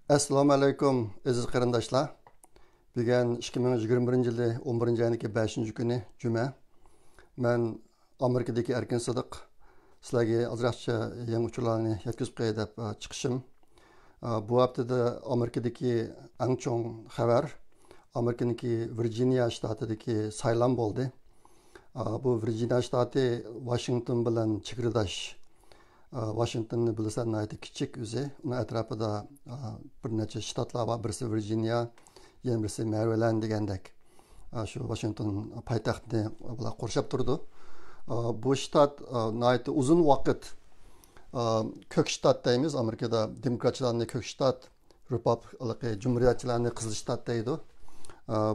Assalomu alaykum aziz qarindoshlar. Bugun 2021-yili 11-oyning 5-kuni juma. Men Amerikadagi Erkin Sadiq sizlarga ozroqcha yangi uchurlarni yetkazib qo'yay deb chiqishim. Bu haftada Amerikadagi eng chong xabar Amerikadagi Virginia shtatidagi saylan bo'ldi. Bu Virginia shtati Washington bilan chegaradosh. Washington'ni bilirsan nayeti kichik o'zi. Uning atrofida bir necha shtatlar var. Birisi Virginia, yana birisi Maryland degandek. Shu Washington poytaxtini bular qurshab turdi. Bu shtat nayeti uzun vaqt ko'k shtat deymiz. Amerikada demokratlarning ko'k shtat, Republikan Cumhuriyatchilarning qizil shtat deydi.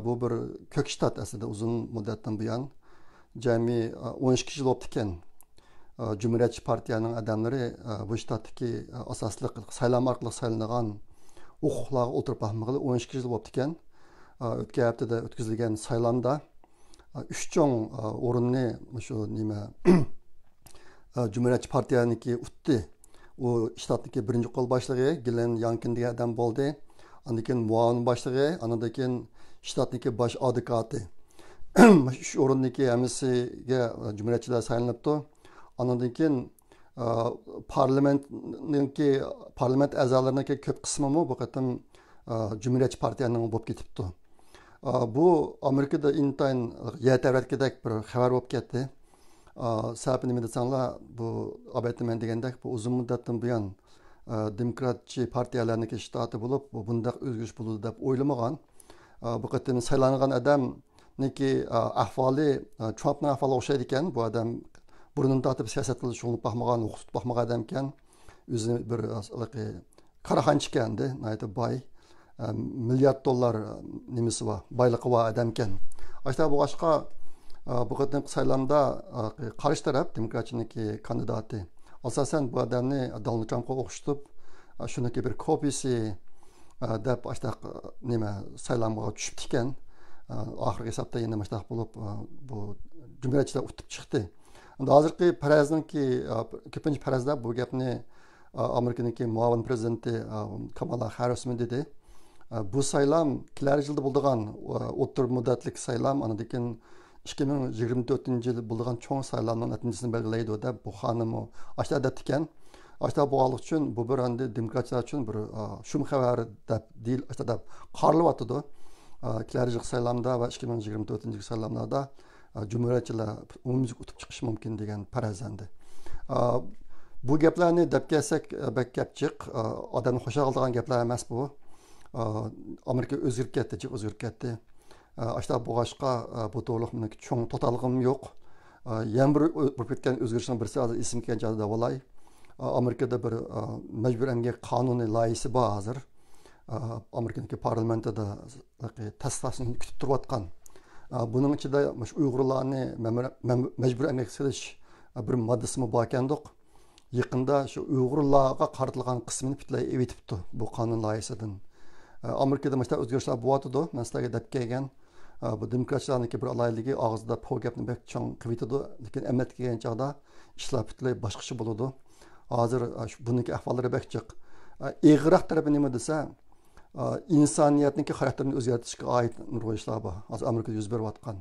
Bu bir ko'k shtat aslida uzun muddatdan buyon jami 12 yil o'tdi ekan. Cumhuriyetçi Partiyanın adamları bu ştatdaki asaslı saylam orqali saylangan huquqlarga o'tirib baxmag'ili 12 yil bo'libdikan. O'tgan haftada o'tkazilgan saylamda 3 cho'ng o'rinni shu nima Cumhuriyetçi Partiyaniki utdi. U shtatdagi birinchi qo'l boshlig'i Glenn Youngkin degan odam bo'ldi. Undan keyin muavin boshlig'i, undan keyin shtatdagi bosh advokati. Shu o'rinniki hammasiga Cumhuriyetchilar saylanibdi. Ondan keyin parlament a'zolarining ko'p qismi bu qatam Cumhuriyetçi Partiyaning bo'lib ketibdi. Bu Amerikada intayin yataratgidek bir xabar bo'lib ketdi. Sababi nima desanglar, bu albatta men degandek bu uzun muddatdan buyon demokratchi partiyalarning shtati bo'lib, bu bunday o'zgarish bo'ladi deb o'ylamagan. Bu qatam saylangan odamniki ahvoli Trumpning ahvoliga o'xshaydi ekan. Bu odam burnunu tatib siyaset qilib shug'ullanib baxmagan, o'qitib baxmagan odam ekan. O'zi bir qaraxanchi ekandi, nayta boy, milliard dollar nimasi bor, boyligi bor odam ekan. Ashta bu boshqa bu qatim saylamda qarshi taraf demokratchiniki kandidati asosan bu odamni Donald Trumpga o'xshatib, shuniki bir kopiyasi deb ashta nima saylamga tushibdi ekan. Oxirgi hisobda yana mashtaq bo'lib bu Cumhuriyetchilar o'tib chiqdi. Hozirgi parazniki ko'pincha parazda bu gapni Amerikaniki muavin prezidenti Kamala Harris dedi. Bu saylam kelar yilda bo'lgan o'tir muddatlik saylam, undan keyin 2024-yil bo'lgan cho'ng saylamning natijasini belgilaydi deb bu xonim ashta ekan. Ashta bo'g'aliq uchun bu bir endi demokratlar uchun bir shum xabar deb deyil, ashta deb qarilyapti. Kelar yil saylamda va 2024-yil saylamlarda Cumhuriyetçiler umumyüzük utup çıkışı mümkün degan parazandi. Bu gaplarni deb kelsak bek gapchiq, odamni xo'sha qiladigan gaplar emas bu. Amerika o'zgarib ketdi. Ashta bo'g'ashqa bu to'liq meniki cho'ng to'tallig'im yo'q. Yana bir bo'lib ketgan o'zgarishning birisi hozir esim kelganda bo'lay. Amerikada bir majbur emgak qonuniy loyihasi bor hozir. Amerikaniki parlamentida tasdiqlashni kutib turayotgan. Bunun içinde Uygurlarni mecbur emek qilish bir moddasi bor ekandiq. Yaqinda shu Uygurlarga qaratilgan qismini butlay evitibdi bu qonun loyihasidan. Amerikada mana o'zgarishlar bo'lyapti. Men sizlarga deb kelgan bu demokratlarniki bir alayligi og'zida po gapni bek chong qilib, lekin amat kelgan chog'da ishlar butlay boshqacha bo'ladi. Hozir buniki ahvollari bek chiq. Ig'roq tarafi nima desa, insoniyatniki xarakterini o'zgartirishga oid nurg'un ishlar bor. Hozir Amerikada yuz berayotgan.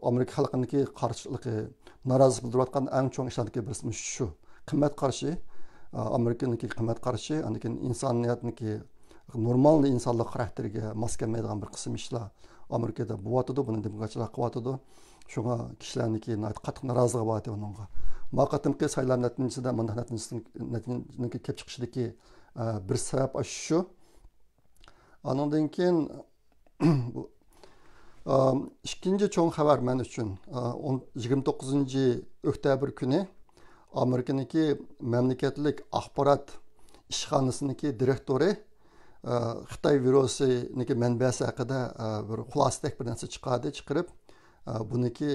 Amerika xalqiniki qarshiligi, norozilik bildirayotgan eng chong ishlarning birisi shu. Qimmat qarshi, Amerikaniki qimmat qarshi, lekin insoniyatniki normal insonlik xarakteriga mos kelmaydigan bir qism ishlar Amerikada bo'lyapti, buni demokratchilar qilyapti. Shunga kishilarniki qattiq noroziligi bor uningga. Maqatimki saylam natijasida bunday natijani kelib chiqishidagi bir sabab shu. Ondan keyin ikkinchi cho'ng xabar men uchun 29-oktyabr kuni Amerikaniki mamlakatlik axborot ishxonasiniki direktori Xitoy virusiniki manbasi haqida bir xulosadek bir narsa chiqarib, buniki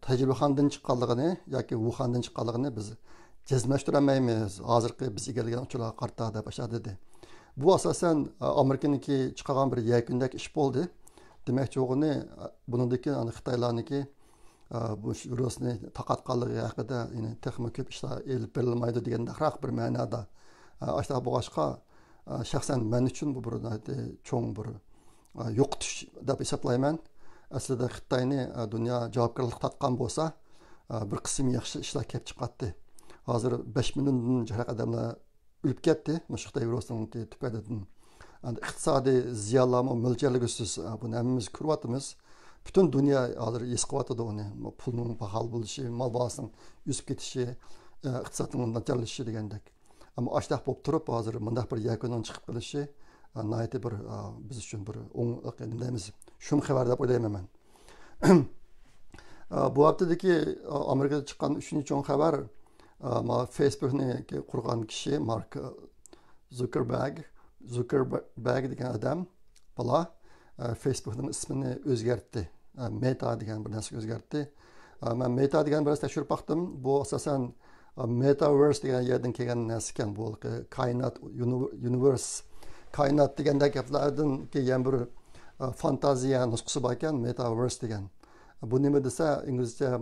tajribaxonadan chiqqanligini yoki Wuhandan chiqqanligini biz jazmlashtirolmaymiz. Hozirgi biz egallagan uchurlarga qarata deb dedi. Bu asosan Amerikaniki chiqqan bir yakundagi ish bo'ldi. Demakchi o'g'ini buningdagi Xitoylarniki bu virusni taqatqanligi haqida texnik ko'p ishlar elib berilmaydi degan bir ma'noda. Ashta boshqa Şahsen men uchun bu bir cho'ng bir yo'qotish deb hisoblayman. Aslida Xitoyni dunyo javobgarlik tortgan bo'lsa, bir qism yaxshi ishlar kelib chiqadi. Hozir 5 milliondan jiq odamlar o'lib ketdi. Mushqday virusning tufaylidan. İqtisodiy ziyonlarni mo'ljalligisiz buni hammamiz ko'ryapmiz. Butun dunyo hozir his qilyapti uni. Pulning paxal bo'lishi, mol boqasining o'sib ketishi, iqtisodning nacharlashishi degandek. Ama aştaq bo'lib turib, hozir mundaq bir yakunning chiqib qilishi nihoyatda bir biz uchun bir o'ng deymiz. Shum xabar deb o'ylayman men. Bu haftadagi Amerikada chiqqan 3-cho'ng xabar Facebookni qurgan kishi Mark Zuckerberg degan odam bola Facebookning ismini o'zgartdi. Meta degan bir narsa o'zgartdi. Men Meta degan bir narsa tekshirib baqdim. Bu asosan Metaverse degan yerdan kelgan narsa ekan. Bu koinot, universe, koinot deganda gaplardan kelgan bir fantaziya nusxasi bor ekan, Metaverse degan. Bu nima desa, inglizcha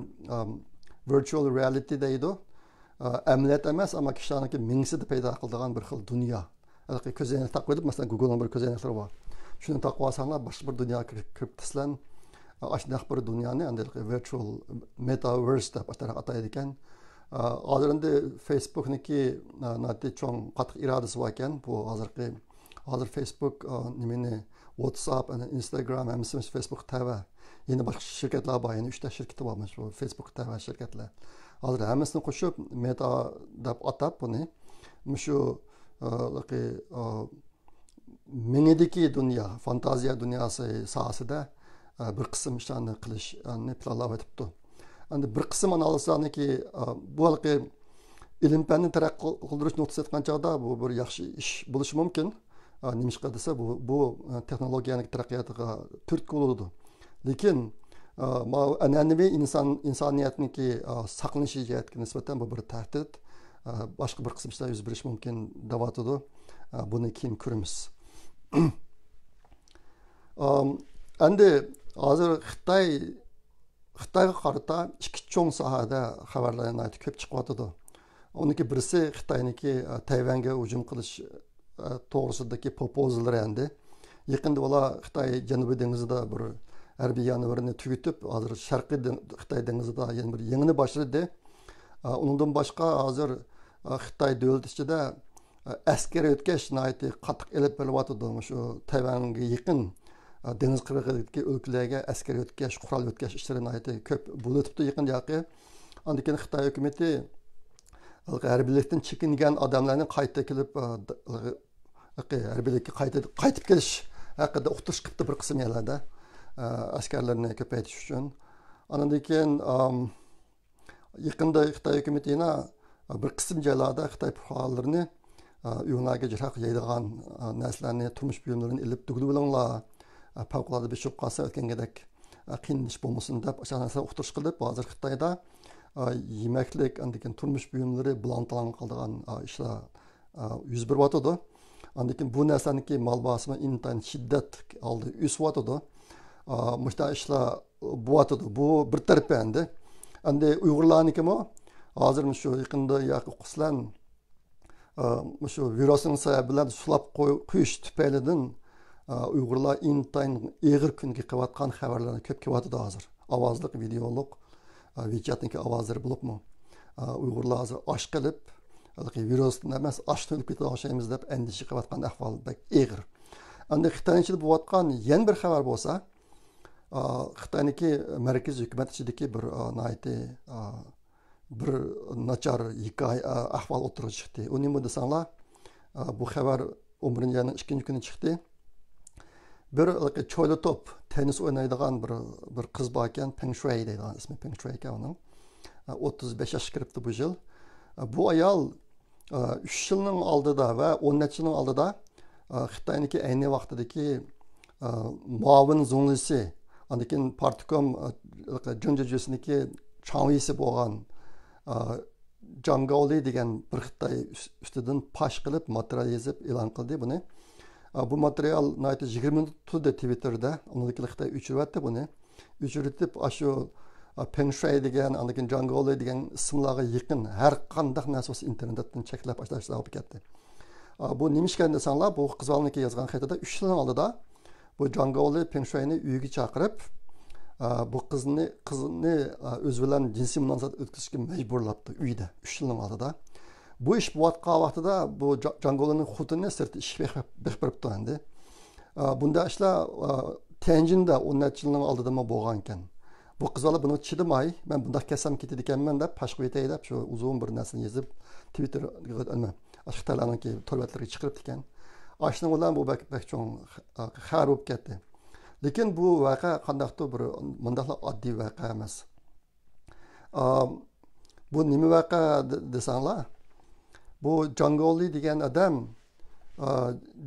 virtual reality deydi. Amaliyot emas, ammo kishilarning mingsida paydo qiladigan bir xil dunyo. Ko'zoynak taqib qo'yib, masalan, Google'ning bir ko'zoynaklari bor. Shuni taqib olsanglar, boshqa bir dunyoga kirib taslan, ashunday bir dunyoni, endi virtual metaverse deb ataydi ekan. Hozir endi Facebookniki nati cho'ng qattiq irodasi bor ekan. Bu hozir Facebook nimani WhatsApp, Instagram, hammasi Facebook tava. Yeni boshqa shirkatlar bor, yeni 3 ta shirkati bor bu Facebook tava shirkatlar. Hozir hammasini qo'shib Meta deb atab buni. Shu mingidagi dunyo, fantaziya dunyosi sohasida bir qism ishlarni qilishni planlab o'tibdi. Endi bir qism analizlarniki bu halqi ilm-fanni taraqqi qildirish nuqtasi aytgan chog'da bu bir yaxshi ish bo'lishi mumkin. Nimishqa desa bu texnologiyaning taraqqiyotiga turtki bo'ladi. Lekin an'anaviy insoniyatniki saqlanishi jihatiga nisbatan bu bir tahdid. Başqa bir qism ishlar yuz berishi mumkin deyotdi. Buni keyin ko'ramiz. Endi hozir Xitoyga qarata ikki cho'ng sohada xabarlarni aytib ko'p chiqyotdi. Uniki birisi Xitoyniki Tayvanga hujum qilish to'g'risidagi proposallari endi. Yaqinda ular Xitoy Janubiy dengizida bir harbiy yanvarni tugatib, hozir Sharqiy Xitoy dengizida yana bir yengini boshladi. Undan boshqa hozir Xitoy davlat ichida askeri o'tkash nihoyatda qattiq elib berilyotdi. Shu Tayvanga yaqin dengiz qirg'og'idagi o'lkalarga askeri o'tkash, qurol o'tkash ishlari nihoyatda ko'p bo'libdi yaqin yoqi. Undan keyin Xitoy hukumatı harbiylikdan chekingan odamlarni qayta kelib harbiylikka qaytib kelish haqida o'qitish qilibdi bir qism yerlarda askarlarni ko'paytirish uchun. Undan keyin yaqinda Xitoy hukumatı yana bir qism joylarda Xitoy fuqarolarini uylarga jiroq yeydigan narsalarni, turmush buyumlarini ilib tugilib olinglar. Favqulodda bir shub qolsa o'tgandek qiynalish bo'lmasin deb o'sha narsalarni o'qitish qilib, hozir Xitoyda yemaklik, andikin turmush buyumlari bilantalan qiladigan ishlar yuz beryotdi. Andikin bu narsaniki mol bosimi intayin shiddat oldi o'syotdi. Mushta ishlar bo'yotdi. Bu bir taraf endi. Endi Uyg'urlarnikimi hozir shu yaqinda o'qislan shu virusning sababi bilan sulab qo'yish tufaylidan Uyg'urlar intayin og'ir kunga qilayotgan xabarlarni ko'p kelyapti hozir. Ovozliq, videoliq, videotniki ovozlari bo'libmi? Uyg'urlar hozir osh qilib, virusdan emas, ochdan o'lib ketib o'xshaymiz deb andisha qilayotgan ahvol bak og'ir. Endi Xitoyning ichida bo'layotgan yana bir xabar bo'lsa, Xitoyniki markaziy hukumat ichidagi bir bir nachar ahvol o'tirib chiqdi. U nima desanglar, bu xabar 11-yanın 2-nji kuni chiqdi. Bir cho'li top tennis o'ynaydigan bir qiz bor ekan, Peng Shui deydigan ismi, Peng Shui ekan uning. 35 yoshga kiribdi bu yil. Bu ayol 3 yilning oldida va 10 necha yilning oldida Xitoyniki ayni vaqtidagi muavin zunglisi, andikin Partikom Junjujusiniki changisi bo'lgan Zhang Gaoli degan bir Xitoy ustidan pash qilib material yozib e'lon qildi buni. Bu material 20 minut turdi Twitter'da. Onunki Xitoy o'chiryapti buni. O'chiritib, shu Peng Shui degan, andikin Zhang Gaoli degan ismlarga yaqin har qanday narsa internetdan cheklab tashlab ketdi. Bu nemişken desanglar, bu qizalniki yazgan xatida 3 yilning oldida bu Jangoğlu Peng Shuayni uyiga chaqirib, bu qizni o'z bilan jinsiy munosabat o'tkazishga majburlabdi uyda 3 yilning oldida. Bu ish bo'layotgan vaqtida bu Jango'lining xotini sirti ish beribdi endi. Bunda ishlar Tianjinda 10 yilning oldida bo'lgan ekan. Bu qizlar buni chidamay, men bunda kasam ketadi ekanman deb pashq etay deb shu uzun bir narsani yozib Twitterga nima, Xitoylarningki torbatlarga chiqiribdi ekan. Ashning bilan bu bak cho'ng xabar bo'lib ketdi. Lekin bu voqea qandaqdir bir mundaqla oddiy voqea emas. Bu nima voqea desanglar, bu Jango'li degan odam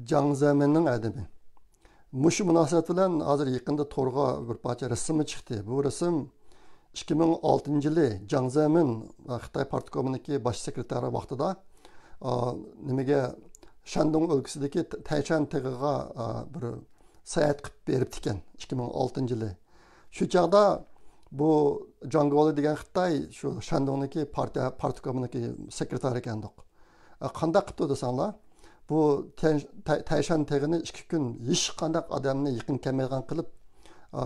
Jiang Zeminning adami. Mushu munosabat bilan hozir yaqinda to'rga bir parcha rasmi chiqdi. Bu rasm 2006-yili Jiang Zemin Xitoy partkomuniki bosh sekretari vaqtida nimaga Shandong o'lkasidagi Taishan tog'iga bir sayohat qilib beribdi ekan 2006-yili. Shu chaqda bu Jango'li degan Xitoy shu Shandongdagi partkomuniki sekretari ekandiq. Qanday qilibdi desanglar, bu Taishan tog'ini 2 kun hech qanday odamni yaqin kelmaydigan qilib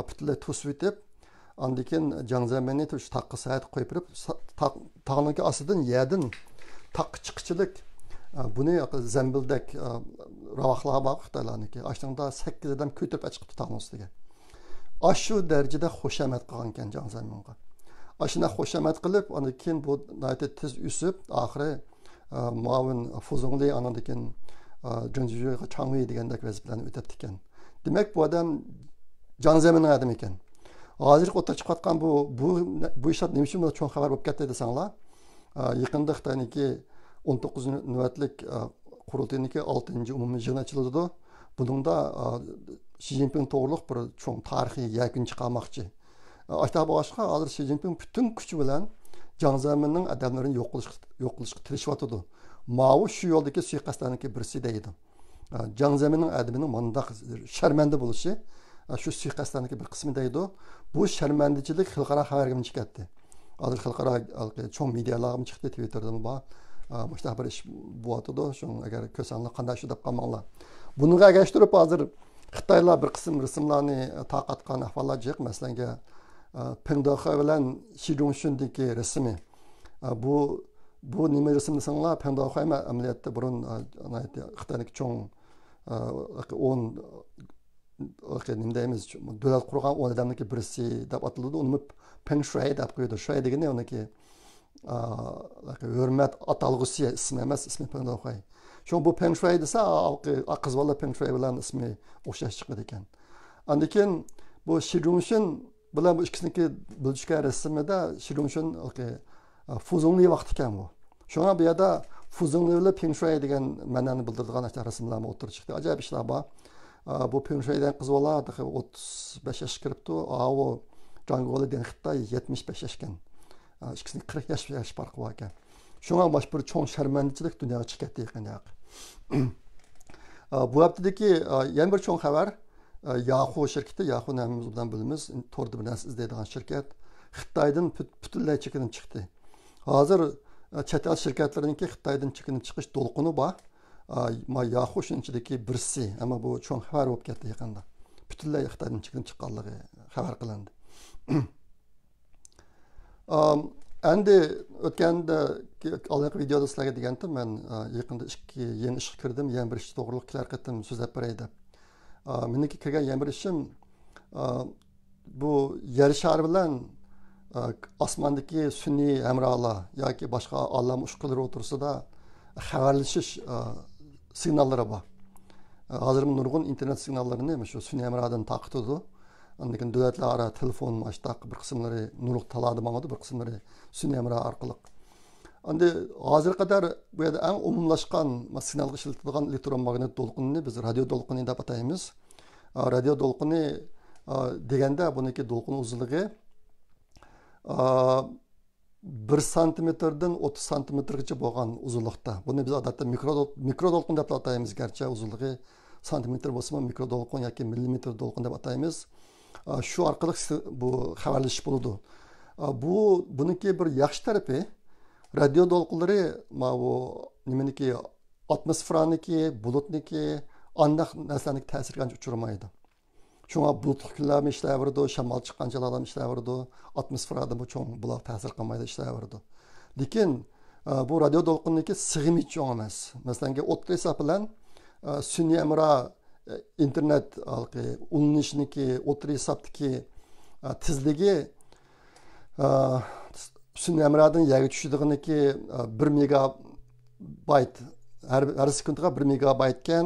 butunlay to'sib o'tib, ondan keyin Jiang Zeminni shu taqqa sayohat qo'yib berib, tog'ning ostidan yerdan taqqa chiqchilik buni zambildek ravoqlar bor Xitoylarniki. Ashunda 8 odam ko'tarib chiqibdi tog'ning ustiga. Shu darajada xushamat qilgan ekan Jiang Zeminga. Ashuna xushamat qilib, ondan keyin bu tez o'sib, oxiri muavin Fuzongli andan keyin Junjuga Changwei degandek vazifalarni o'tabdi ekan. Demak, bu odam Jiang Zeminning odami ekan. Hozir o'tib chiqayotgan bu ishlar nima uchun cho'ng xabar bo'lib ketdi desanglar, yaqinda Xitoyniki 19 navbatlik qurultayniki 6-umumiy yig'in ochiladi. Buningda Xi Jinping to'g'riliq bir cho'ng tarixiy yakun chiqarmoqchi. Ashta boshqa hozir Xi Jinping butun kuchi bilan Jiang Zeminning odamlarini yo'q qilishga tirishyapti. Mao shu yo'ldagi suiqasdlarniki birisi deydi. Jiang Zeminning odamining mundaq sharmanda bo'lishi shu suiqasdlarniki bir qismi deydi. Bu sharmandachilik xalqaro xabarga chiqadi. Hozir xalqaro cho'ng medialarga chiqdi, Twitterdan bor. Mushta bir ish bo'yatdi. Shu agar ko'sanlar qanday shu deb qolmanglar. Bunga agashtirib hozir Xitoylar bir qism rasmlarni taqatgan ahvollar jiq, masalan, Peng Dehe bilan Xi Jinping'dagi rasmi. Bu nima rasm desanglar, Peng Dehe amaliyotda burun Xitoyniki cho'ng 10 nima deymiz, davlat qurgan 10 odamniki birisi deb ataladi. Uni Peng Shuai deb qo'ydi. Shuai degani uniki hurmat atalg'usi ismi emas, ismi Peng Dehe. Shu bu Peng Shuai desa, qizbola Peng Shuai bilan ismi o'xshash chiqadi ekan. Undan keyin bu Xi Jinping bilan bu ikkisiniki bo'lishgan rasmida Xi Jinping Fuzongli vaqt ekan bu. Shunga bu yerda Fuzongli bilan Peng Shuai degan ma'noni bildiradigan rasmlarni o'tirib chiqdi. Ajoyib ishlar bor. Bu Peng Shuaidan qizbola 35 yoshga kiribdi. O Jango'li degan Xitoy 75 yosh ekan. İkisinin 40 yaş farkı var ekan. Şuna baş bir çoğun şərməndiçilik dünyaya çıxətdi yaqın yaq. Bu haftadaki yana bir çoğun xəbər Yahoo şirketi, Yahoo nəmimiz buradan bilimiz, torda bir nəsə izləydiğən şirket Xitaydan bütünlüy çəkinib çıxdı. Hazır çət el şirketlərinki Xitaydan çəkinib çıxış dolqunu var. Yahoo şunun içindeki birisi, ama bu çoğun xəbər olub getdi yaqında. Bütünlüy Xitaydan çəkinib çıxanlığı xəbər qılındı. Endi o'tganda oldingi videoda sizlarga degandim, men yaqinda yangi ishga kirdim, yana bir ish to'g'riliq kelar qildim, so'zlab beray deb. Meniki kirgan yana bir ishim bu yer shari bilan osmondagi sun'iy hamrohlar yoki boshqa olam ushqular o'tirsida xabarlashish signallari bor. Hozir nurg'un internet signallarini shu sun'iy hamrohdan taqitadi. Ondan davlatlararo telefon mashtaq bir qismlari nurg'un taladi mangadi, bir qismlari sun'iy hamroh orqali. Endi hozir qadar bu yerda eng umumlashgan signalga ishlatiladigan elektromagnet to'lqinini biz radio to'lqini deb ataymiz. Radio to'lqini deganda buniki to'lqin uzunligi 1 santimetrdan 30 santimetrgacha bo'lgan uzunlikda. Buni biz odatda mikro to'lqin deb ataymiz, garchi uzunligi santimetr bo'lsa ham mikro to'lqin yoki millimetr to'lqin deb ataymiz. Shu orqali bu xabarlashish bo'ladi. Buniki bir yaxshi tarafi radio to'lqinlari bu nimaniki atmosferaniki, bulutniki, andaq narsalarning ta'siriga uchramaydi. Şuna bulutluq kunlarmi ishlayverdi, shamol chiqqan jalalarmi ishlayverdi, atmosferada bu cho'ng bular ta'sir qilmaydi ishlayverdi. Lekin bu radio to'lqinniki sig'imi cho'ng emas. Masalan, o'tri hisob bilan sun'iy amra internet ulinishniki o'tri hisobdagi tezligi sun'iy amradan yerga tushadiganiki 1 megabayt har sekundiga 1 megabayt ekan,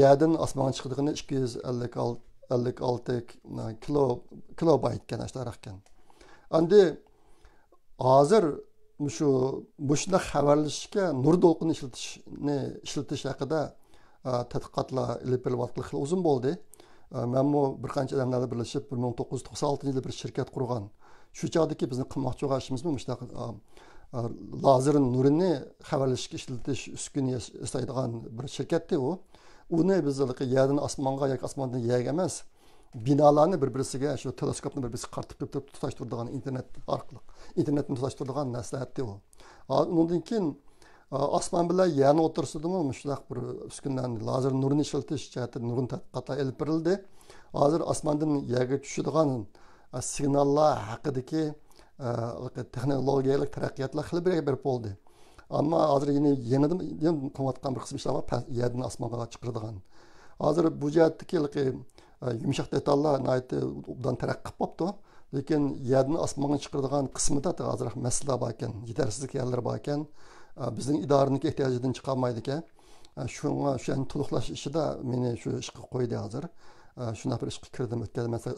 yerdan osmonga chiqadigani 256 kilobayt ekan, ashtaraq ekan. Endi hozir shunday xabarlashishga nur to'lqini ishlatish haqida tadqiqotlar ilib berilayotgan uzun bo'ldi. Men bir qancha odamlar birlashib 1996-yilda bir shirkat qurgan. Shu chog'dagi bizni qilmoqchi bo'lgan ishimiz lazer nurini xabarlashishga ishlatish uskuni yasaydigan bir shirkatdi u. Uni biz yerdan osmonga yoki osmondan yerga emas, binolarni bir-birisiga shu teleskopni bir-birisiga qartib tutashtiradigan internetni tutashtiradigan narsalardi u. Undan keyin osmon bilan yerni o'tirsidimi shunday bir uskunlarni lazer nurini ishlatish jihati nurini tadqiqotlar olib berildi. Hozir osmondan yerga tushadigan signallar haqidagi texnologiyalik taraqqiyotlar xilli bir bo'ldi. Ammo hozir yenidan qilayotgan bir qism ishlar bor, yerdan osmonga chiqaradigan. Hozir bu jihatdagi yumshoq detallar obdan taraqqi qilibdi. Lekin yerdan osmonga chiqaradigan qismida hozir masala bor ekan, yetarsizlik yerlar bor ekan, bizning idoraning ehtiyojidan chiqolmaydi ekan. Shuni to'liqlash ishida meni shu ishga qo'ydi hozir. Shunaqa bir ishga kirdim, o'tgan masalan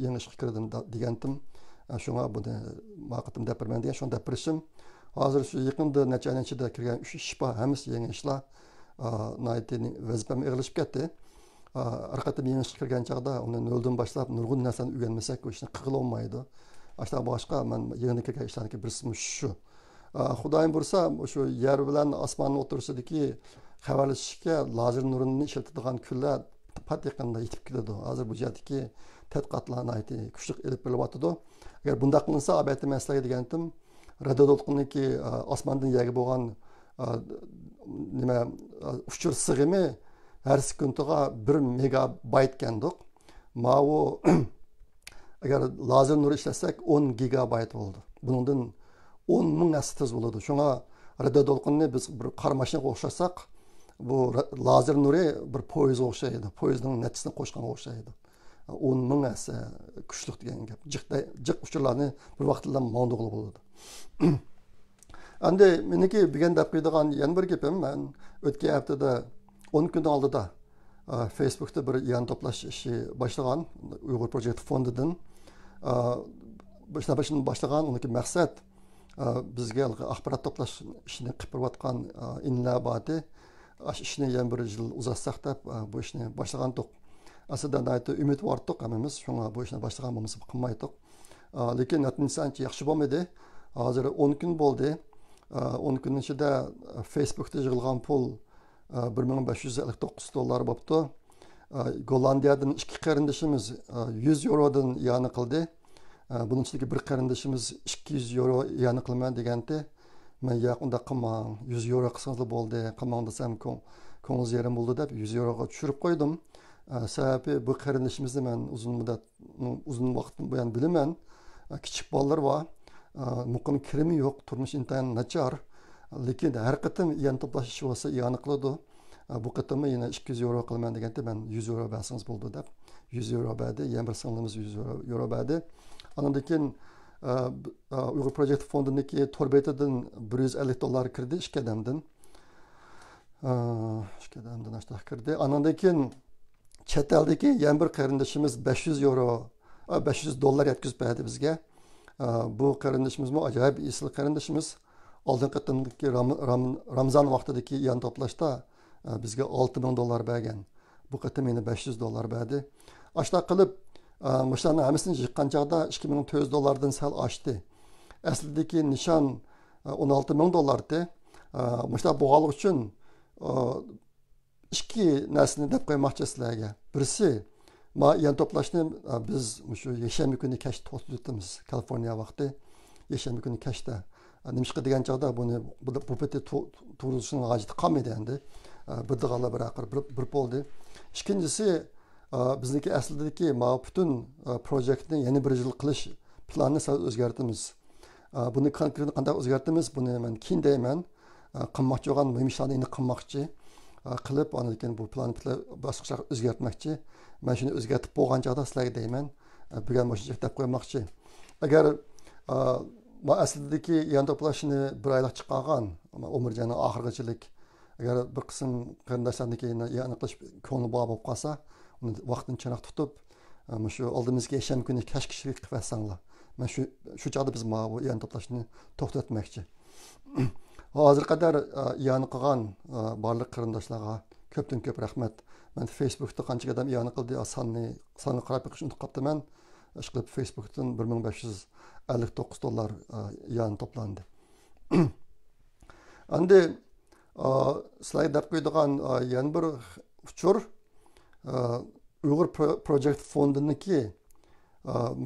yangi ishga kirdim degandim. Shunga buni vaqtim depirman degan shunda depirishim. Hozir shu yaqinda necha kirgan 3 ish bor, hammasi yangi ishlar. Vazifam ig'ilishib ketdi. Arqatim yangi ishga kirgan chog'da uni noldan boshlab nurg'un narsani o'rganmasak, u ishni qila olmaydi. Ashta boshqa men yangi kirgan ishlarniki birisi shu. Xudoyim bo'lsa, shu yer bilan osmonni o'tirishidagi xabarlashishga lazer nurini ishlatadigan kunlar pat yaqinda yetib keladi. Hozir bu jihatdagi tadqiqotlarni kuchli ilib berilyapti. Agar bunday qilinsa, albatta men sizlarga degandim, radio to'lqinniki osmondan yerga bo'lgan uchir sig'imi har sekundiga 1 megabayt ekandiq. Mana agar lazer nuri ishlasak 10 gigabayt bo'ldi. Buningdan 10 ming tez bo'ladi. Shunga radio to'lqinni biz bir qor mashinaga o'xshasak, bu lazer nuri bir poyezga o'xshaydi. Poyezdning natijasini qo'shganga o'xshaydi. 10 ming kuchli degan gap. Jiq uchurlarni bir vaqtda mo'ndoqli bo'ladi. Endi meniki degan deb qo'ydigan yana bir gapim, men o'tgan haftada 10 kun oldida Facebookda bir yan to'plash ishi boshlagan Uyg'ur Project fondidan. Boshlagan uniki maqsad bizga axborot to'plash ishini qilib berayotgan inlabati ishni yana bir yil uzatsak deb bu ishni boshlagandik. Aslida umid bordik hammamiz, shunga bu ishni boshlagan bo'lmamiz qilmaydik. Lekin natijasi yaxshi bo'lmadi. Hozir 10 kun bo'ldi. 10 kun ichida Facebookda yig'ilgan pul 1559 dollar bo'libdi. Gollandiyadan 2 qarindishimiz 100 eurodan yana qildi. Bunun ichidagi bir qarindishimiz 200 euro yana qilaman degandi. Men yaqinda qilmang, 100 euro qilsangiz bo'ldi, qilmang desam ko'ngil yerim bo'ldi deb 100 euroga tushirib qo'ydim. Sababi bu qarindishimizni men uzun vaqtdan buyon bilaman. Kichik bolalar bor. Muqim kirimi yo'q, turmush intayin nachar. Lekin har qatim yan to'plash ishi bo'lsa yana qiladi. Bu qatimda yana 200 euro qilaman deganda men 100 euro bersangiz bo'ldi deb 100 euro berdi. Yana bir singlimiz 100 euro berdi. Ondan keyin Uyg'ur Project fondiniki torbetadan 150 dollar kirdi ishga odamdan. Ashta kirdi. Ondan keyin chet eldagi yana bir qarindishimiz 500 euro 500 dollar yetkazib berdi bizga. Bu qarindishimizmi ajoyib isli qarindishimiz. Oldin qatimdagi Ramazon vaqtidagi yan to'plashda bizga 6000 dollar bergan. Bu qatim yana 500 dollar berdi. Ashta qilib Muşlarni hamısını yıqqan çağda 2400 dolardan sal aştı. Aslidagi nishon 16000 dollardi. Muşlar bo'g'aliq uchun ikki narsani deb qo'ymoqchi sizlarga. Birisi, yan to'plashni biz shu yashanma kuni kashda to'xtatamiz. Kaliforniya vaqti yashanma kuni kashda Nimishqa degan chog'da buni bu peti to'g'risini hojati qolmaydi endi. Bir dag'alla bir bo'ldi. Ikkinchisi bizniki aslidagi butun proyektni yana bir yil qilish planini o'zgartimiz. Buni konkret qanday o'zgartimiz? Buni men keyin deyman. Qilmoqchi bo'lgan muhim ishlarni qilmoqchi qilib, ondan keyin bu planni boshqacha o'zgartmoqchi. Men shuni o'zgartib bo'lgan chog'da sizlarga deyman, birga mashina deb qo'ymoqchi. Agar aslidagi yan to'plashni bir oylik chiqqan, Umrjonning oxirgichilik agar bir qism qarindoshlarniki yana qilish ko'ngli bor bo'lib qolsa, uni vaqtini chanoq tutib, shu oldimizga shanba kuni kashkishlik qilib versanglar. Men shu chog'da biz bu yan to'plashni to'xtatmoqchi. Hozir qadar iyoni qilgan barliq qarindoshlarga ko'pdan ko'p rahmat. Men Facebookda qancha odam iyoni qildi, sonni qarab chiqish unutib qolibman. Ishqilib Facebookdan $1559 iyoni to'plandi. Endi sizlarga deb qo'ydigan yana bir uchur Uyg'ur Project Fondiniki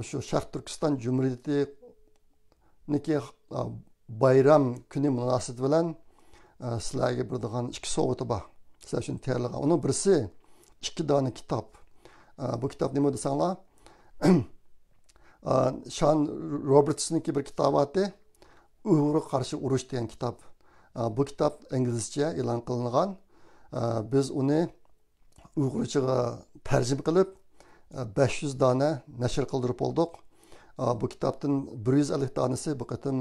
shu Sharq Turkiston Jumhuriyatiniki bayram kuni munosabati bilan sizlarga beradigan ikki sovg'ati bor. Sizlar uchun tayyorlagan. Uning birisi 2 dona kitob. Bu kitob nima desanglar? Sean Roberts'niki bir kitob ati Uyg'urga qarshi urush degan kitob. Bu kitob inglizcha e'lon qilingan. Biz uni Uyg'urchaga tarjima qilib 500 dona nashr qildirib oldik. Bu kitobdan 150 donasi bu qatim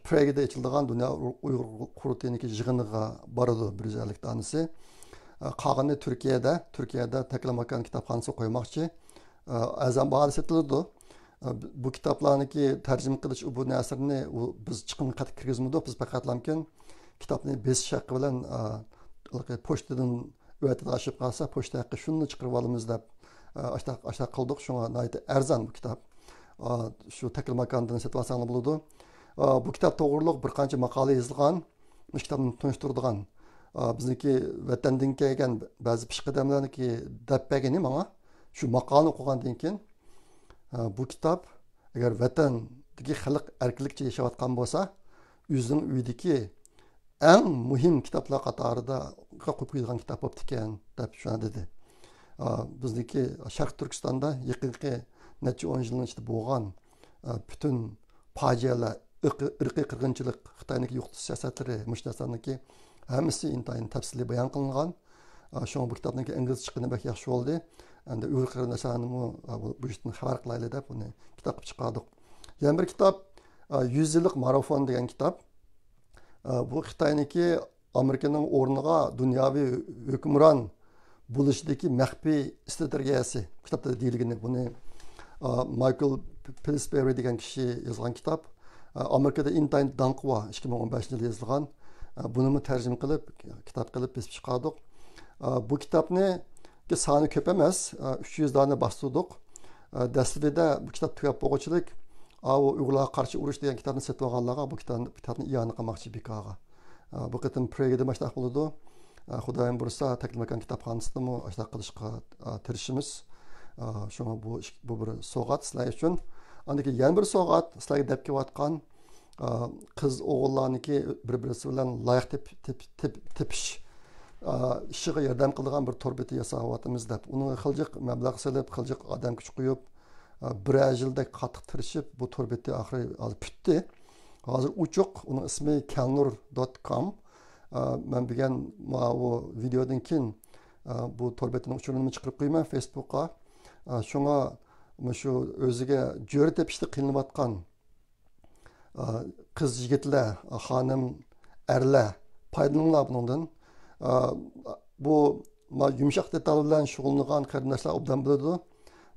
Pragada ochilgan Dunyo Uyg'ur qurultayiniki yig'iniga boradi 150 donasi. Qolgani Turkiyada Taklamakan kitobxonasi qo'ymoqchi. Azam baholi sotiladi. Bu kitoblarniki tarjima qilish bu nasrni biz chiqimga qatib kirgizmadik. Biz faqatlamkin kitobni besish haqqi bilan pochtadan o'tib oshib qolsa, pochta haqqi shuni chiqarib olamiz deb ashta qildik. Shunga nihoyat arzon bu kitob. Shu Taklamakandan sotib olsangiz bo'ladi. Bu kitob to'g'riliq bir qancha maqola yozilgan. Bu kitobni tunishtiradigan bizniki vatandan kelgan ba'zi pishqadamlarniki deb bergani menga shu maqolani o'qigandan keyin bu kitob agar vatandagi xalq erkinlikcha yashayotgan bo'lsa, o'zining uyidagi eng muhim kitoblar qatorida qo'yib qo'yilgan kitob bo'lib ekan deb shuna dedi. Bizniki Sharq Turkistonda yaqinqi necha 10 yilning ichida bo'lgan butun fojialar, irqiy qirg'inchilik, Xitoyniki yo'qotish siyosatlari, mushtaslarniki hammasi intayin tafsili bayon qilingan. Shunga bu kitobniki ingliz chiqqani bak yaxshi bo'ldi. Endi Uyg'ur qarindoshlarni bu ishdan xabar qilaylik deb uni kitob qilib chiqardik. Yana bir kitob 100 yillik marafon degan kitob. Bu Xitoyniki Amerikaning o'rniga dunyoviy hukmron bo'lishidagi maxfiy strategiyasi kitobda deyilgani. Buni Michael Pillsbury degan kishi yozgan kitob. Amerikada intayin danqwa 2015 yilda yozilgan. Buni tarjima qilib, kitob qilib biz chiqardik. Bu kitobni soni ko'p emas, 300 dona bostirdik. Dastlabida bu kitob tugab bo'lg'uchilik, Uyg'urlarga qarshi urush degan kitobni sotib olganlarga bu kitobni iyoni qilmoqchi bekaga. Bu qatim Pragada mashtaq bo'ladi. Xudoyim bo'lsa, Taklamakan kitobxonasida ashta qilishga tirishimiz. Shunga bu bir sovg'at sizlar uchun. Andaki yana bir sovg'at sizlarga deb kelayotgan qiz o'g'illarniki bir-birisi bilan loyiq tepish ishiga yordam qilgan bir torbeti yasayapmiz deb. Uni xiljiq mablag' solib, xiljiq odam kuch qo'yib, bir yilda qattiq tirishib bu torbeti oxiri hozir bitdi. Hozir uchuq, uning ismi kalnur.com. Men bilgan bu videodan keyin bu torbetining uchurini chiqarib qo'yman Facebook'a. Shunga shu o'ziga jo'ra tepishda qiynalib qiz yigitlar, xonim, erlar foydalaninglar bundan. Bu yumshoq detal bilan shug'ullangan qarindoshlar obdan biladi.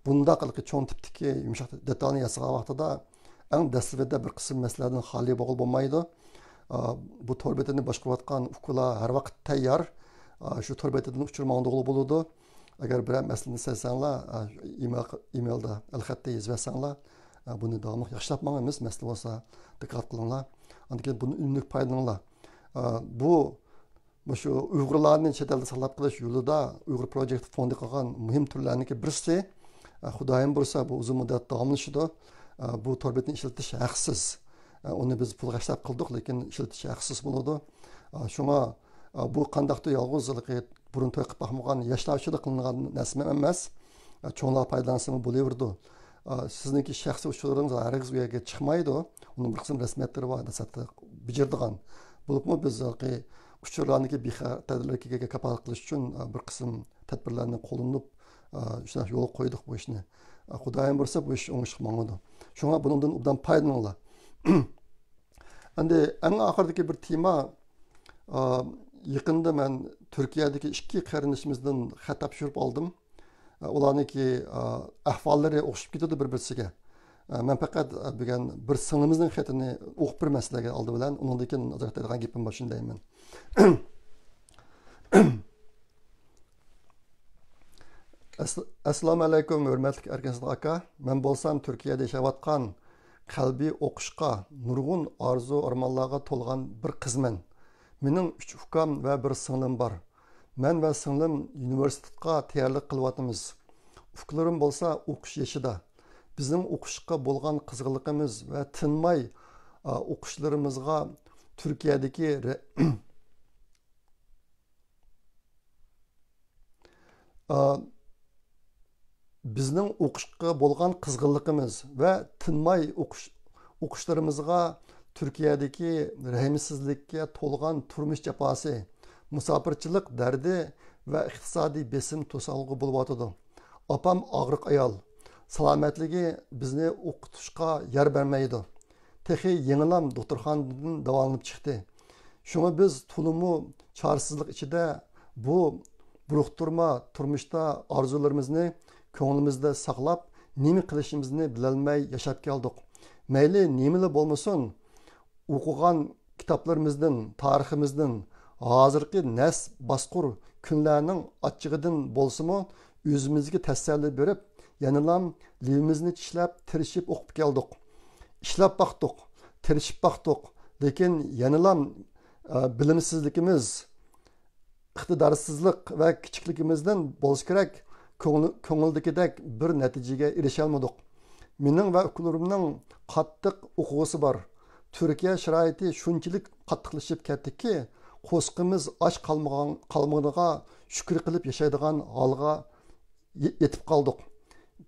Bunda qilqi cho'ng tipdagi yumshoq detalni yasagan vaqtida eng dastlabida bir qism masalalardan xoli bo'lmaydi. Bu torbetini boshqarayotgan ukalar har vaqt tayyor. Shu torbetidan uchirmoqdog'li bo'ladi. Agar bir masalani sezsanglar, emailda alxatda yozsanglar, buni davomli yaxshilab mangamiz, masala bo'lsa diqqat qilinglar. Undan buni unumli foydalaninglar. Bu shu Uyg'urlarni chet elda saqlab qilish yo'lida Uyg'ur Project Fondi qilgan muhim turlarniki birisi, Xudoyim bo'lsa bu uzun muddat davomlashadi. Bu torbetni ishlatish haqsiz. Onu biz pulga ishlab qildik, lekin ishlatish haqsiz bo'ladi. Shunga bu qandaqdir yolg'izligi burun to'y qilib baxmagan yoshlarchilik qilingan narsa emas. Cho'nglar foydalansa bo'laverdi. Sizningki shaxsiy uchurlaringiz hargiz u yerga chiqmaydi. Uning bir qism rasmiyatlari bor, dasatda bijirdigan. Bo'libmi biz uchurlarniki bexatarligiga kafolat qilish uchun bir qism tadbirlarni qo'llanib shunday yo'l qo'ydik bu ishni. Xudoyim bo'lsa bu ish o'ngishga mangadi. Shunga bundan obdan foydalaninglar. Endi eng oxirdagi bir tema yaqında men Turkiyadagi ikki qarindishimizdan xat topshirib oldim. Ularniki ahvollari o'xshab ketadi bir-birisiga. Men faqat bugun bir singlimizning xatini o'qib bir masalaga oldi bilan undan keyin ajratadigan gapim bor shundayman. Assalomu alaykum hurmatli Erkinson aka. Men bo'lsam Turkiyada yashayotgan qalbiy o'qishga, nurg'un orzu armonlarga to'lgan bir qizman. Mening 3 ukam va bir singlim bor. Men va singlim universitetga tayyorlik qilyapmiz. Uklarim bo'lsa o'qish yoshida. Bizning o'qishga bo'lgan qiziqligimiz va tinmay o'qishlarimizga Turkiyadagi bizning o'qishga bo'lgan qizg'inligimiz va tinmay o'qishlarimizga Turkiyadagi rahimsizlikka to'lgan turmush jafosi, musofirchilik dardi va iqtisodiy besim to'salg'i bo'lyotidi. Opam og'riq ayol, salomatligi bizni o'qitishga yer bermaydi. Texi yangilam doktorxonadan davolanib chiqdi. Shunga biz to'limu chorsizlik ichida bu buruqturma turmushda orzularimizni ko'nglimizda saqlab, nima qilishimizni bilolmay yashab keldik. Mayli nimali bo'lmasin, o'qigan kitoblarimizdan, tariximizdan, hozirgi nas basqur kunlarning achchig'idan bo'lsa-mu, o'zimizga tasalli berib, yanalam livimizni tishlab, tirishib o'qib keldik. Ishlab baqdik, tirishib baqdik, lekin yanalam bilimsizligimiz, iqtidorsizlik va kichikligimizdan bo'lsa kerak, ko'ngildagidek bir natijaga erisha olmadik. Mening va ukalarimning qattiq o'quvchisi bor. Turkiya sharoiti shunchalik qattiqlashib ketdiki, qo'sqimiz och qolmaganiga shukr qilib yashaydigan holga yetib qoldik.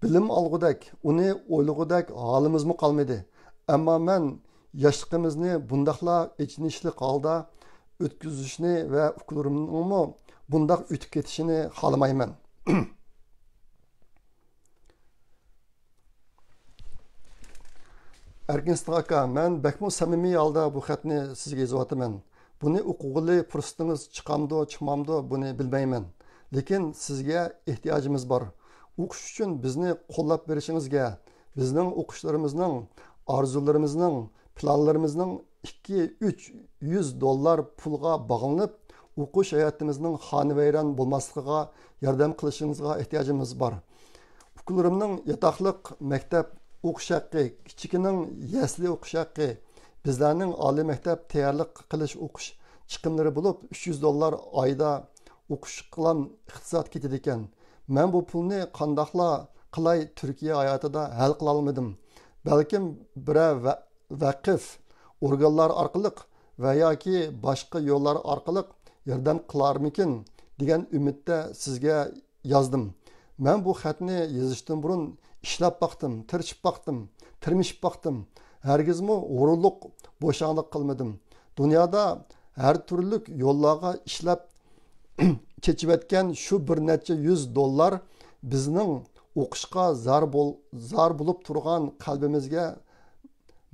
Bilim olgudak, uni o'ylagudek holimizmi qolmadi. Ammo men yoshligimizni bundaqla ichinishli holda o'tkazishni va ukalarimning bundaq o'tib ketishini xohlamayman. Erkinson aka, men bakmo samimiy holda bu xatni sizga yozyapman. Buni o'qig'ili fursatingiz chiqamdi, chiqmamdi, buni bilmayman. Lekin sizga ehtiyojimiz bor. O'qish uchun bizni qo'llab berishingizga, bizning o'qishlarimizning, orzularimizning, planlarimizning 2-300 dollar pulga bog'lanib, o'qish hayotimizning xonavayron bo'lmasligiga yordam qilishingizga ehtiyojimiz bor. Ukalarimning yotoqliq maktab o'qish haqqi, kichikining yasli o'qish haqqi, bizlarning oliy maktab tayyorlik qilish o'qish chiqimlari bo'lib 300 dollar oyda o'qish qilan iqtisod ketadi ekan. Men bu pulni qandoqla qilay Turkiya hayotida hal qila olmadim. Balkim bir vaqf organlar orqali va yoki boshqa yo'llar orqali yordam qilarmikin degan umidda sizga yozdim. Men bu xatni yozishdan burun ishlab baqdim, tirishib baqdim, tirmishib baqdim. Hargizmi o'rinliq bo'shanlik qilmadim. Dunyoda har turli yo'llarga ishlab kechayotgan shu bir necha 100 dollar bizning o'qishga zar bo'lib turgan qalbimizga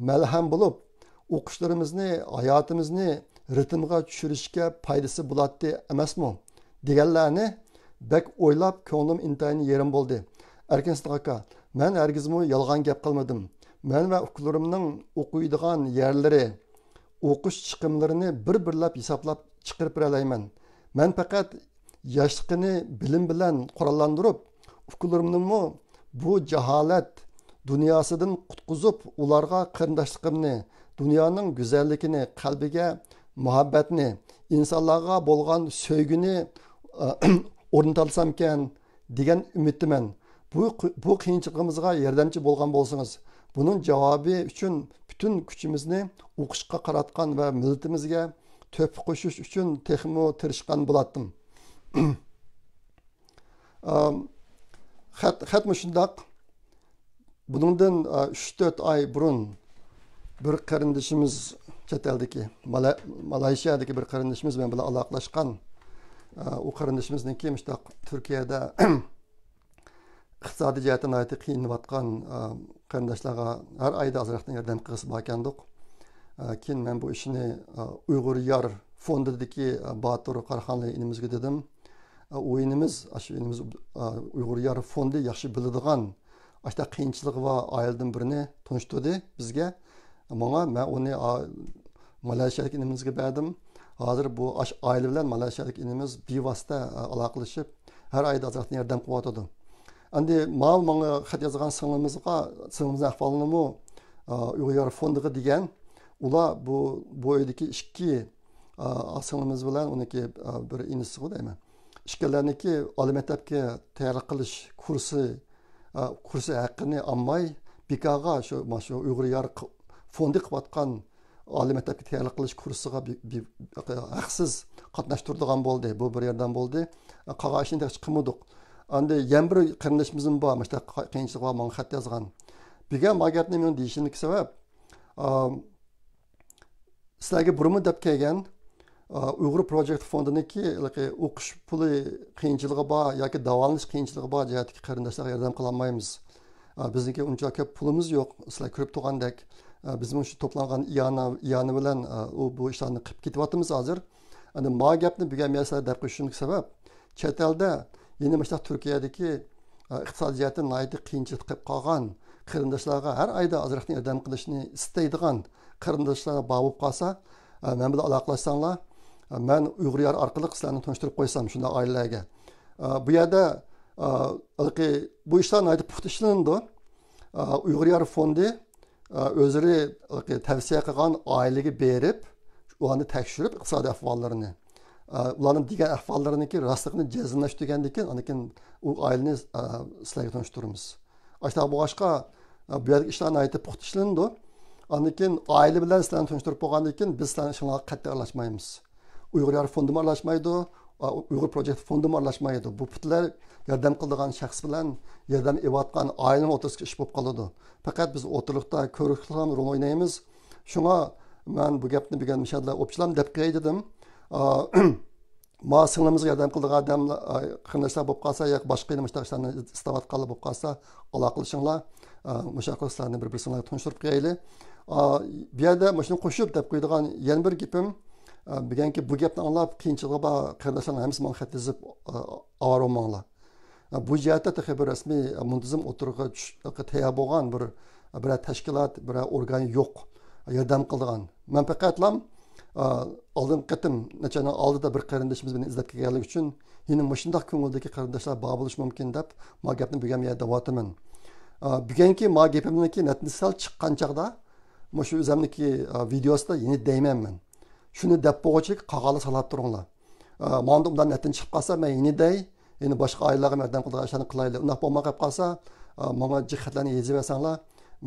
malham bo'lib, o'qishlarimizni, hayotimizni ritmga tushirishga foydasi bo'ladi emasmi? Deganlarni bak o'ylab ko'nglim intayin yerim bo'ldi. Erkinson aka, men hargizmi yolg'on gap qilmadim. Men va ukalarimning o'qiydigan yerlari, o'qish chiqimlarini bir-birlab hisoblab chiqarib beralayman. Men faqat yoshligini bilim bilan qurollantirib, ukalarimning bu jaholat dunyosidan qutqizib, ularga qarindoshligimni, dunyoning go'zalligini, qalbiga muhabbatni, insonlarga bo'lgan sevgini o'rnatalsamkan degan umiddaman. Bu qiyinchiligimizga yordamchi bo'lgan bo'lsangiz, buning javobi uchun bütün kuchimizni o'qishga qaratgan va millatimizga töhfa qo'shish uchun texmo tirishgan bo'lardim. Xatmi shundoq. Buningdan 3-4 oy burun bir qarindishimiz chet eldagi Malayziyadagi bir qarindishimiz bilan aloqalashgan. U qarindishimizniki mustaq Turkiyada iqtisodiy jihatdan aytib qiynayotgan qarindoshlarga har oyda ozroqdan yordam qilib ekandik. Keyin men bu ishni Uyg'ur Yar fondidagi Batur Qarxonli inimizga dedim. O'yinimiz, shu inimiz Uyg'ur Yar fondi yaxshi biladigan ashta qiyinchilik va oiladan birini tanishtirdi bizga. Menga men uni Malayziyalik inimizga berdim. Hozir bu oila bilan Malayziyalik inimiz bevosita aloqalashib har oyda ozroqdan yordam qilyotdi. Endi menga xat yozgan singlimizning ahvolini Uyg'ur Yar fondiga degan ular bu bo'yidagi ikki singlimiz bilan uniki bir inisi deyman. İşgallarniki oliy maktabga tayyorlik qilish kursi haqqini olmay bekaga shu Uyg'ur Yar fondi qilayotgan oliy maktabga tayyorlik qilish kursiga haqsiz qatnashtiradigan bo'ldi. Bu bir yerdan bo'ldi. Qog'oz ishini chiqmadik. Endi yana bir qarindishimizim bor, mana qiyinchilik va menga xat yozgan. Degan magapni men deyishimning sabab sizlarga burmi deb kelgan Uyg'ur Project fondiniki o'qish puli qiyinchiligi bor yoki davolanish qiyinchiligi bor jihatdagi qarindoshlarga yordam qila olmaymiz. Bizniki uncha ko'p pulimiz yo'q. Sizlar ko'rib turgandek bizim shu to'plangan iyoni bilan bu ishlarni qilib ketyapmiz hozir. Endi ma gapni bugamayasizlar deb qo'yishimning sabab chet elda yeni mana Turkiyadagi iqtisodiy jihatdan nihoyatda qiyinchilik qilib qolgan qarindoshlarga har oyda ozroqdan yordam qilishni istaydigan qarindoshlar bor bo'lib qolsa, men bilan aloqalashsanglar, men Uyg'ur Yar orqali sizlarni tanishtirib qo'ysam shunday oilalarga. Bu yerda bu ishlar nihoyatda puxta ishlandi. Uyg'ur Yar fondi o'zlari tavsiya qilgan oilaga berib, ularni tekshirib iqtisodiy ahvollarini, ularning degan ahvollariniki rostligini jazmlashtirgandan keyin u oilani sizlarga tanishtiramiz. Ashta bu boshqa bu yerda ishlar nihoyatda puxta ishlandi. Ondan keyin oila bilan sizlarni tanishtirib bo'lgandan keyin biz sizlarni shunga qattiq aralashmaymiz. Uyg'ur Yar fondi aralashmaydi, Uyg'ur Project fondi aralashmaydi. Bu putlar yordam qiladigan shaxs bilan yordam evatgan oilaning o'rtasida ish bo'lib qoladi. Faqat biz o'tirliqda ko'riklan rol o'ynaymiz. Shunga men bu gapni degan mishadlar o'pchilam deb qo'ydim. Ma singlimizga yordam qiladigan odam qarindoshlar bo'lib qolsa yoki boshqa ishlarni istavatganlar bo'lib qolsa aloqalashinglar. Mushaqlarni bir-biringizga tanishtirib qo'yayli. Bu yerda shuni qo'shib deb qo'yadigan yana bir gapim bilganki bu gapni anglab qiyinchiligi bor qarindoshlar hammasi menga xat yozib avorolmanglar. Bu jihatda bir rasmiy muntazam o'tirishga tayyor bo'lgan bir tashkilot, bir organ yo'q yordam qiladigan. Men faqatlam oldin qatim nachani oldida bir qarindishimiz bilan izlab kelganlik uchun yana mushundaq ko'ngildagi qarindoshlar bor bo'lishi mumkin deb men gapni bugamaya davotaman. Bugungi men gapimniki natijasal chiqqan chaqda shu o'zimniki videosida yana deymanman. Shuni deb bo'g'chilik qog'oz salab turinglar. Manda undan natija chiqib qolsa men yana dey, yana boshqa oilalarga yordam qiladigan ishlarni qilaylik. Unday bo'lmay qolib qolsa, menga jihatlarni yezib bersanglar,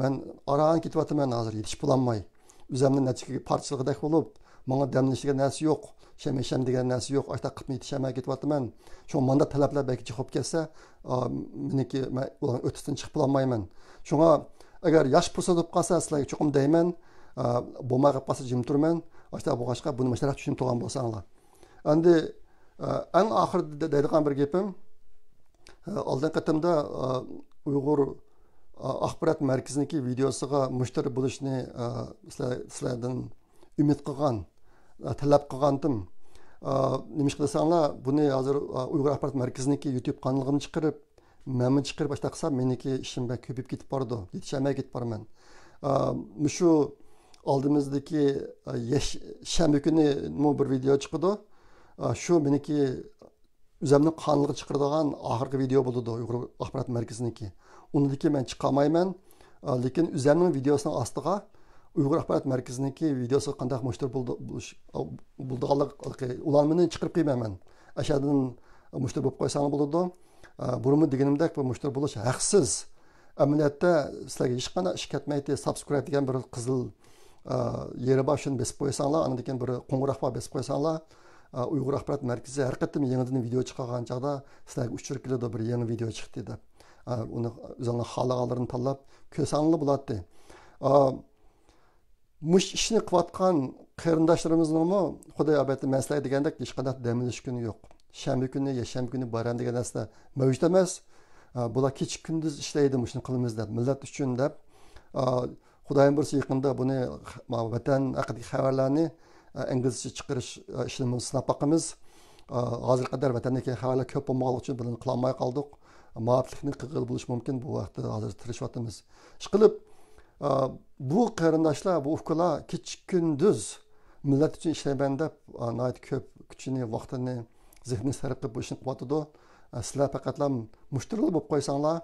men aran ketyapman hozir yetishib bo'lolmay. O'zimni natija parchaligidek bo'lib, menga damlashga narsa yo'q, shemesham degan narsa yo'q. Ashta qilib yetishmay ketyapman. Shu menda talablar belki chiqib kelsa, meniki men o'tishdan chiqib bo'lolmayman. Shunga agar yosh fursat bo'lib qolsa, sizlarga cho'qim deyman, bo'lmay qolib qolsa jim turman. Ashta bu boshqa buni mashalar tushunib turgan bo'lsanglar. Endi eng oxirida deydigan bir gapim, oldin qatimda Uyg'ur axborot markaziniki videosiga mushtari bo'lishni sizlardan umid qilgan, talab qilgandim. Nima qilsanglar, buni hozir Uyg'ur axborot markaziniki YouTube kanaligini chiqarib, men chiqarib boshqa qilsam, meniki ishim ko'payib ketib bordi, yetishmay ketib borman. Shu oldimizdagi shanba kuni bir video chiqdi. Shu meniki o'zimni qonlig'i chiqaradigan oxirgi video bo'ldi Uyg'ur axborot markaziniki. Undaki men chiqolmayman, lekin o'zimning videosining ostiga Uyg'ur axborot markaziniki videosi qanday mushtar bo'lganligi ularni chiqarib qo'ymayman. Ashadin mushtar bo'lib qo'ysang bo'ladi. Burmi deganimdek bu mushtar bo'lish haqsiz. Amaliyotda sizlarga hech qanday ish ketmaydi. Subscribe degan bir qizil yeri bor, shuni besib qo'ysanglar, undan keyin bir qo'ng'iroq bor, besib qo'ysanglar, Uyg'ur axborot markazi har qatim yangidan video chiqargan chog'da sizlarga uchirib keladi, bir yangi video chiqdi deb. Uni o'zinglar xohlaganlarini tanlab ko'rsanglar bo'ladi. Mush ishni qilayotgan qarindoshlarimizning xudoy albatta men sizlarga degandek hech qanday dam olish kuni yo'q. Shanba kuni, yakshanba kuni bayram degan narsa mavjud emas. Bular kecha kunduz ishlaydi, shuni qilamiz deb, millat uchun deb. Xudoyim bo'lsa yaqinda buni vatan haqidagi xabarlarni inglizcha chiqarish ishini sinab boqamiz. Hozir qadar vatandagi xabarlar ko'p bo'lmagani uchun buni qila olmay qoldik. Muvofiqlikni qilib bo'lish mumkin, bu vaqtda hozir tirishyapmiz. Ishqilib bu qarindoshlar, bu ukalar kecha kunduz millat uchun ishlayman deb ko'p kuchini, vaqtini, zehnini sarf qilib bu ishni qilyotdi. Sizlar faqatlam mushtaril bo'lib qo'ysanglar,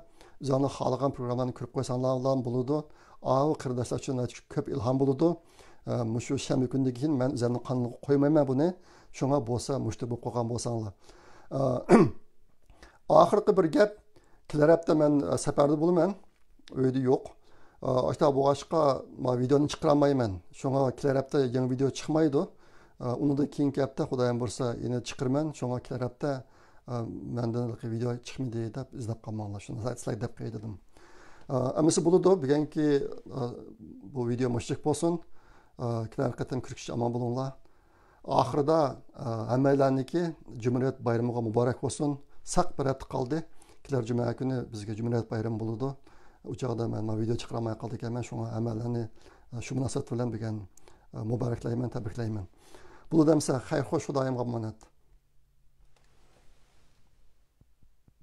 o'zinglar xohlagan programmalarni ko'rib qo'ysanglar bo'ladi. O qarindoshlar uchun ko'p ilhom bo'ladi. Shu shanba kundan keyin men o'zimni qonunga qo'ymayman buni. Shunga bo'lsa mushtar bo'lib qolgan bo'lsanglar. Oxirgi bir gap, kelar hafta men safarda bo'laman. Uyda yo'q. Ashta bo'g'ashqa videoni chiqarmayman. Shunga kelar hafta yangi video chiqmaydi. Undan keyingi hafta xudoyim bo'lsa yana chiqarman. Shunga kelar hafta mendan video chiqmaydi deb izlab qolmanglar. Shuni sizlarga deb qo'ydim. Amisi bo'ladi, bugungi bu video mushrik bo'lsin. Kelar qatam kirkish aman bo'linglar. Oxirida hammalarniki Cumhuriyet bayramiga muborak bo'lsin. Saq bir hafta qoldi. Kelar juma kuni bizga Cumhuriyet bayrami bo'ladi. U chog'da men video chiqaramay qoldik ekan. Shunga hammalarni shu munosabat bilan bugun muboraklayman, tabriklayman. Bu damsa xayr xo'sh xudoyimga omonat.